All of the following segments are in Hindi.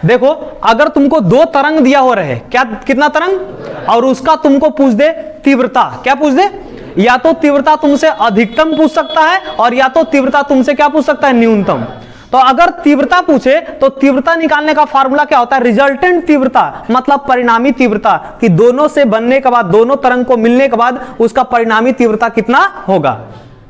देखो अगर तुमको दो तरंग दिया हो रहे, क्या कितना तरंग, और उसका तुमको पूछ दे तीव्रता, क्या पूछ दे, या तो तीव्रता तुमसे अधिकतम पूछ सकता है और या तो तीव्रता तुमसे क्या पूछ सकता है, न्यूनतम। तो अगर तीव्रता पूछे तो तीव्रता निकालने का फार्मूला क्या होता है, रिजल्टेंट तीव्रता, मतलब परिणामी तीव्रता, कि दोनों से बनने के बाद, दोनों तरंग को मिलने के बाद उसका परिणामी तीव्रता कितना होगा।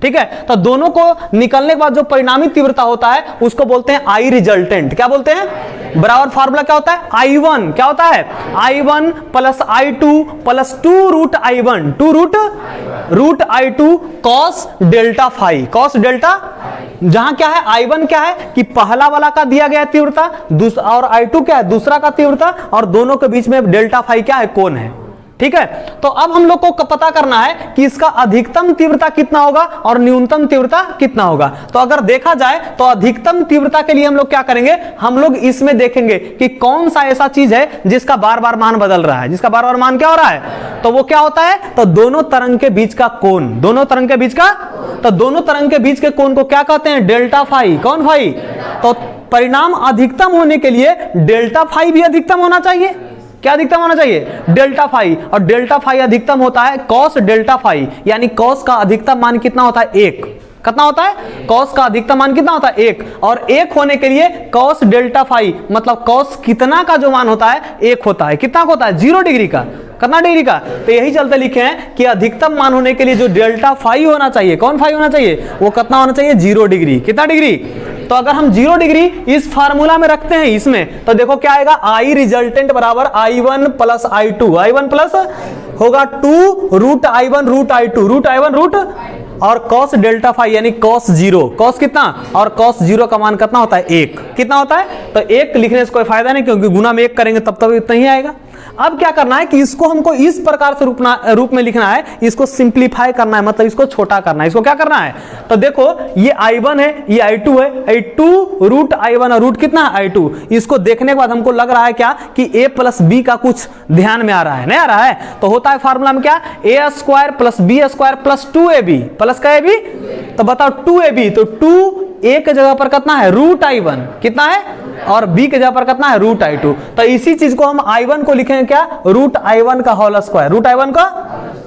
ठीक है, तो दोनों को निकलने के बाद जो परिणामी तीव्रता होता है उसको बोलते हैं आई रिजल्टेंट। क्या बोलते हैं, बराबर फार्मूला क्या होता है, I1 क्या होता है, I1 plus I2 plus 2 root I1, 2 root I2 cos delta phi, cos delta, जहां क्या है I1 क्या है कि पहला वाला का दिया गया तीव्रता, और I2 क्या है, दूसरा का तीव्रता, और दोनों के बीच में डेल्टा फाई क्या है, कोण है। ठीक है, तो अब हम लोग को पता करना है कि इसका अधिकतम तीव्रता कितना होगा और न्यूनतम तीव्रता कितना होगा। तो अगर देखा जाए तो अधिकतम तीव्रता के लिए हम लोग क्या करेंगे, हम लोग इसमें देखेंगे कि कौन सा ऐसा चीज है जिसका बार बार मान बदल रहा है, जिसका बार बार मान क्या हो रहा है, तो वो क्या होता है, तो दोनों तरंग के बीच का कोण, दोनों तरंग के बीच का, तो दोनों तरंग के बीच के कोण को क्या कहते हैं, डेल्टा फाई। कौन फाई, तो परिणाम अधिकतम होने के लिए डेल्टा फाई भी अधिकतम होना चाहिए। क्या अधिकतम होना चाहिए, डेल्टा फाई, और डेल्टा फाई अधिकतम होता है कॉस डेल्टा फाई, यानी कॉस का अधिकतम मान कितना होता है, 1। कितना होता है, कॉस का अधिकतम मान कितना होता है, 1, और 1 होने के लिए कॉस डेल्टा फाई मतलब कॉस कितना का जो मान होता है 1 होता है, कितना होता है, 0 डिग्री का, कितना डिग्री का। तो यही चलते लिखे हैं कि अधिकतम मान होने के लिए जो डेल्टा फाई होना चाहिए, कौन फाई होना चाहिए, वो कितना होना चाहिए, 0 डिग्री। कितना डिग्री, तो अगर हम 0 डिग्री इस फार्मूला में रखते हैं इसमें, तो देखो क्या आएगा, आई रिजल्टेंट बराबर I1 plus I2, I1 plus होगा 2 root I1 root I2, root I1 root, और कॉस डेल्टा फाई यानी कॉस 0, कॉस कितना, और कॉस 0 का मान कितना होता है, 1। कितना होता है, तो 1 लिखने से कोई फायदा नहीं, क्योंकि गुना में 1 करेंगे तब तक इतना ही आएगा। अब क्या करना है कि इसको हमको इस प्रकार से रूप में लिखना है, इसको सिंप्लीफाई करना है, मतलब इसको छोटा करना है। इसको क्या करना है, तो देखो ये I1 है, ये I2 है, I2 रूट I1 और रूट कितना है, I2। इसको देखने के बाद हमको लग रहा है क्या कि a प्लस बी का कुछ ध्यान में आ रहा है, नहीं आ रहा है, तो होता है फार्मूला में क्या, a square plus b square plus 2ab, plus का ab, तो बताओ 2ab, तो 2a के जगह पर कितना है, रूट I1 कितना है, और b के जगह पर कितना है, रूट I2। तो इसी चीज को हम I1 को लिखेंगे क्या, रूट I1 का होल स्क्वायर, रूट I1 का,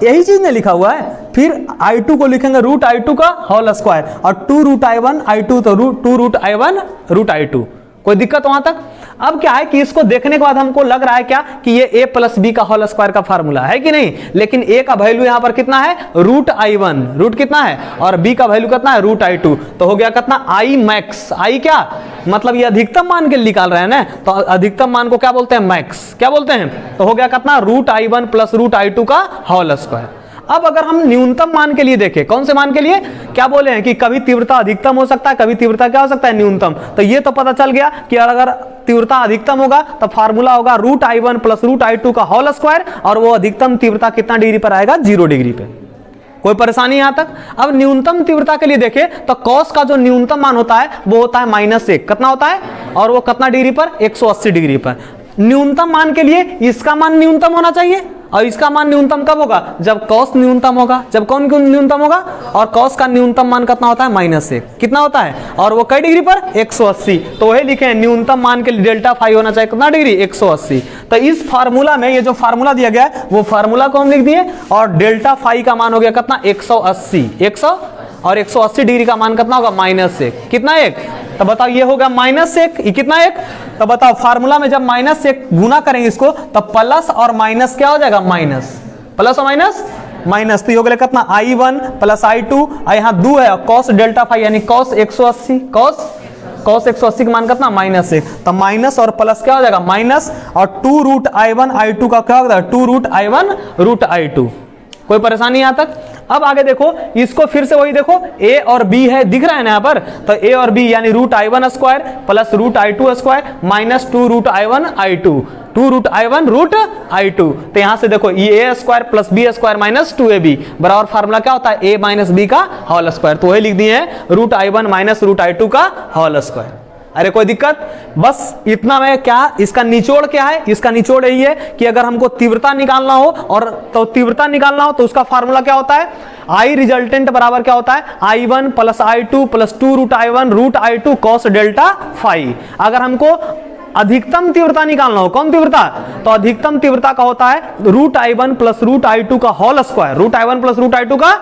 यही चीज ने लिखा हुआ है। फिर I2 को लिखेंगे रूट I2 का होल स्क्वायर, और 2 रूट I1 I2, तो 2 रूट I1 रूट I2। कोई दिक्कत वहां तक। अब क्या है कि इसको देखने के बाद हमको लग रहा है क्या कि ये a प्लस बी का होल स्क्वायर का फार्मूला है कि नहीं, लेकिन a का वैल्यू यहां पर कितना है, रूट I1, रूट कितना है, और b का वैल्यू कितना है, रूट I2, तो हो गया कितना, I मैक्स। I क्या मतलब, ये अधिकतम मान के निकाल रहे हैं ना, तो अधिकतम मान को क्या बोलते हैं, मैक्स। क्या बोलते हैं, तो हो गया कितना, root I1 plus root I2 का होल स्क्वायर। अब अगर हम न्यूनतम मान के लिए देखें, कौन से मान के लिए, क्या बोले हैं कि कभी तीव्रता अधिकतम हो सकता है, कभी तीव्रता क्या हो सकता है, न्यूनतम। तो ये तो पता चल गया कि अगर तीव्रता अधिकतम होगा तो फार्मूला होगा root I1 plus root I2 का होल स्क्वायर, और वो अधिकतम तीव्रता कितना डिग्री पर आएगा, 0 डिग्री पे। कोई परेशानी यहां तक। अब न्यूनतम तीव्रता के लिए देखें तो कॉस का जो न्यूनतम मान होता है वो होता है -1, कितना होता है, और वो कितना डिग्री पर, 180 डिग्री पर। न्यूनतम मान के लिए इसका मान न्यूनतम होना चाहिए, और इसका मान न्यूनतम कब होगा, जब कॉस न्यूनतम होगा, जब कौन न्यूनतम होगा, और कॉस का न्यूनतम मान कितना होता है, -1, कितना होता है, और वो कई डिग्री पर, 180। तो वही लिखे हैं न्यूनतम मान के लिए डेल्टा फाई होना चाहिए कितना डिग्री, 180। तो इस फार्मूला में ये जो फार्मूला दिया गया है वो फार्मूला को हम लिख दिए, और डेल्टा फाई का मान हो गया कितना, 180, 100, और 180 डिग्री का मान कितना होगा, -1, कितना 1, तो बताओ ये होगा -1, ये कितना 1, तो बताओ फार्मूला में जब -1 गुना करेंगे इसको तो प्लस और माइनस क्या हो जाएगा, माइनस, प्लस और माइनस, तो ये हो गया कितना, I1 प्लस I2, और यहाँ 2 है, कॉस डेल्टा फाई यानी कॉस 180, कॉस 180 का मान कितना, -1, तो माइनस और प्लस क्या हो जाएगा, माइनस, और 2 रूट I1 I2 का क्या हो जाएगा, 2 रूट I1 रूट I2। कोई परेशानी यहां तक। अब आगे देखो, इसको फिर से वही देखो, a और b है, दिख रहा है ना यहाँ पर, तो a और b यानी root I1 square plus root I2 square minus 2 root I1 I2, 2 root I1 root I2। तो यहां से देखो ये a square plus b square minus 2ab बराबर फार्मूला क्या होता है, a माइनस b का होल स्क्वायर। तो वही लिख दिए हैं root I1 minus root I2 का होल स्क्वायर। अरे कोई दिक्कत, बस इतना में क्या, इसका निचोड़ क्या है, इसका निचोड़ यही है कि अगर हमको तीव्रता निकालना हो, और तो तीव्रता निकालना हो तो उसका फार्मूला क्या होता है, आई रिजल्टेंट बराबर क्या होता है, I1 plus I2 plus 2 root I1 root I2 cos delta phi. अगर हमको अधिकतम तीव्रता निकालना हो, कौन तीव्रता, तो अधिकतम तीव्रता का होता है √I1 प्लस √I2 का whole square, √I1 plus √I2 का,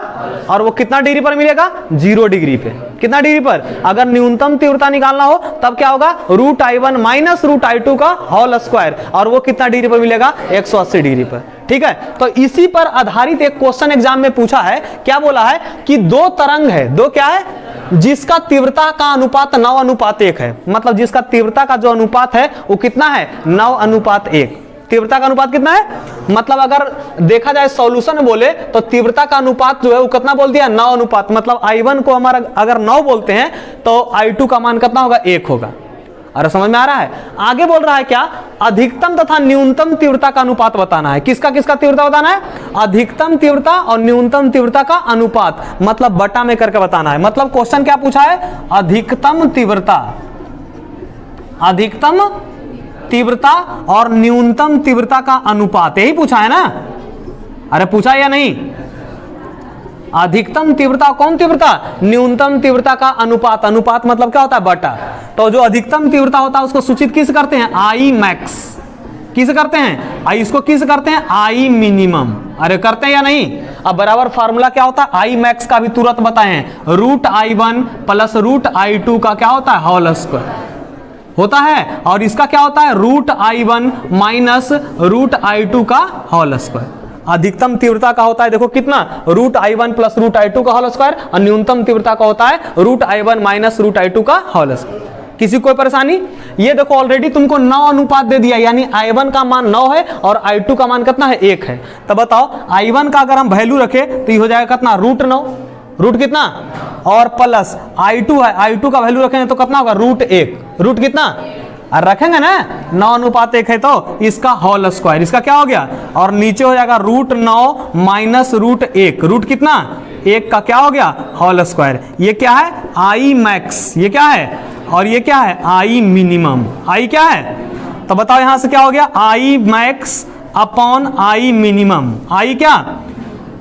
और वो कितना डिग्री पर मिलेगा, 0 डिग्री पे। कितना डिग्री पर, अगर न्यूनतम तीव्रता निकालना हो तब क्या होगा, √I1 माइनस √I2 का होल स्क्वायर, और वो कितना डिग्री पर मिलेगा, 180 डिग्री पर। ठीक है, तो इसी पर आधारित एक क्वेश्चन एग्जाम में पूछा है, क्या बोला है कि दो तरंग है, दो क्या है, जिसका तीव्रता का अनुपात 9:1 है, मतलब जिसका तीव्रता का जो अनुपात है वो कितना है, 9:1। तीव्रता का अनुपात कितना है, मतलब अगर देखा जाए सॉल्यूशन में बोले तो तीव्रता का अनुपात जो है वो कितना बोल दिया, 9 अनुपात, मतलब I1 को हमारा अगर 9 बोलते हैं तो I2 का मान कितना होगा, 1 होगा। अरे समझ में आ रहा है। आगे बोल रहा है क्या, अधिकतम तथा न्यूनतम तीव्रता का अनुपात बताना है। किसका किसका तीव्रता बताना है, अधिकतम तीव्रता और न्यूनतम तीव्रता का अनुपात, मतलब बटा में करके बताना है। मतलब क्वेश्चन क्या पूछा है, अधिकतम तीव्रता, अधिकतम तीव्रता और न्यूनतम तीव्रता का अनुपात, यही पूछा है ना। अरे पूछा या नहीं, अधिकतम तीव्रता कौन तीव्रता, न्यूनतम तीव्रता का अनुपात, अनुपात मतलब क्या होता है, बटा। तो जो अधिकतम तीव्रता होता है उसको सूचित किस करते हैं, I मैक्स, किस करते हैं, इसको किस करते हैं, I मिनिमम। अरे करते हैं या नहीं। अब बराबर फार्मूला क्या होता है, I मैक्स का भी तुरंत बताए हैं, √I1 प्लस √I2 का क्या होता है, होल स्क्वायर होता है, और इसका क्या होता है, √I1 माइनस √I2 का होल स्क्वायर। अधिकतम तीव्रता का होता है देखो कितना, √I1 प्लस √I2 का होल स्क्वायर, और न्यूनतम तीव्रता का होता है √I1 माइनस √I2 का होल स्क्वायर। किसी कोई परेशानी, ये देखो ऑलरेडी तुमको 9 अनुपात दे दिया, यानी I1 का मान 9 है और I2 का मान कितना है, 1 है। तब बताओ I1 का अगर हम वैल्यू रखे तो ये हो जाएगा कितना, √9, रूट कितना, और प्लस I2 है, I2 का वैल्यू रखेंगे तो कितना होगा, √1, रूट कितना, और रखेंगे ना 9:1 है तो इसका होल स्क्वायर, इसका क्या हो गया, और नीचे हो जाएगा √9 माइनस √1, रूट कितना, 1 का क्या हो गया, होल स्क्वायर। ये क्या है, I मैक्स, ये क्या है, और ये क्या है, I मिनिमम। I क्या है, तो बताओ यहां से क्या हो गया, I max upon I minimum. I क्या,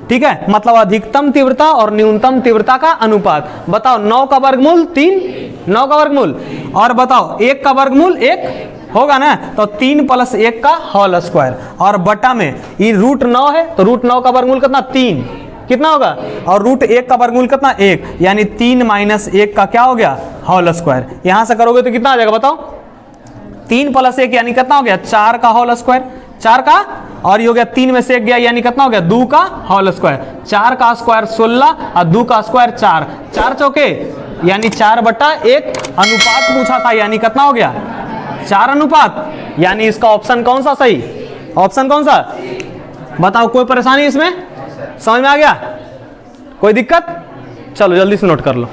ठीक है, मतलब अधिकतम तीव्रता और न्यूनतम तीव्रता का अनुपात। बताओ 9 का वर्गमूल 3, 9 का वर्गमूल, और बताओ 1 का वर्गमूल 1 होगा ना, तो 3 प्लस 1 का होल स्क्वायर, और बटा में ये √9 है तो √9 का वर्गमूल कितना, 3, कितना होगा, और √1 का वर्गमूल कितना, 1, यानी 3 माइनस 1 का क्या हो गया, होल स्क्वायर। यहां से करोगे तो कितना आ जाएगा बताओ, 3 प्लस 1 यानी कितना हो गया, 4 का होल स्क्वायर, 4 का, और ये हो गया 3 में से 1 गया यानी कितना हो गया, 2 का होल स्क्वायर। 4 का स्क्वायर 16 और 2 का स्क्वायर 4, 4 चौके यानी 4/1 अनुपात पूछा था, यानी कितना हो गया, 4 अनुपात, यानी इसका ऑप्शन कौन सा सही, ऑप्शन कौन सा, बताओ। कोई परेशानी इसमें, समझ में आ गया, कोई दिक्कत, चलो जल्दी से नोट कर लो।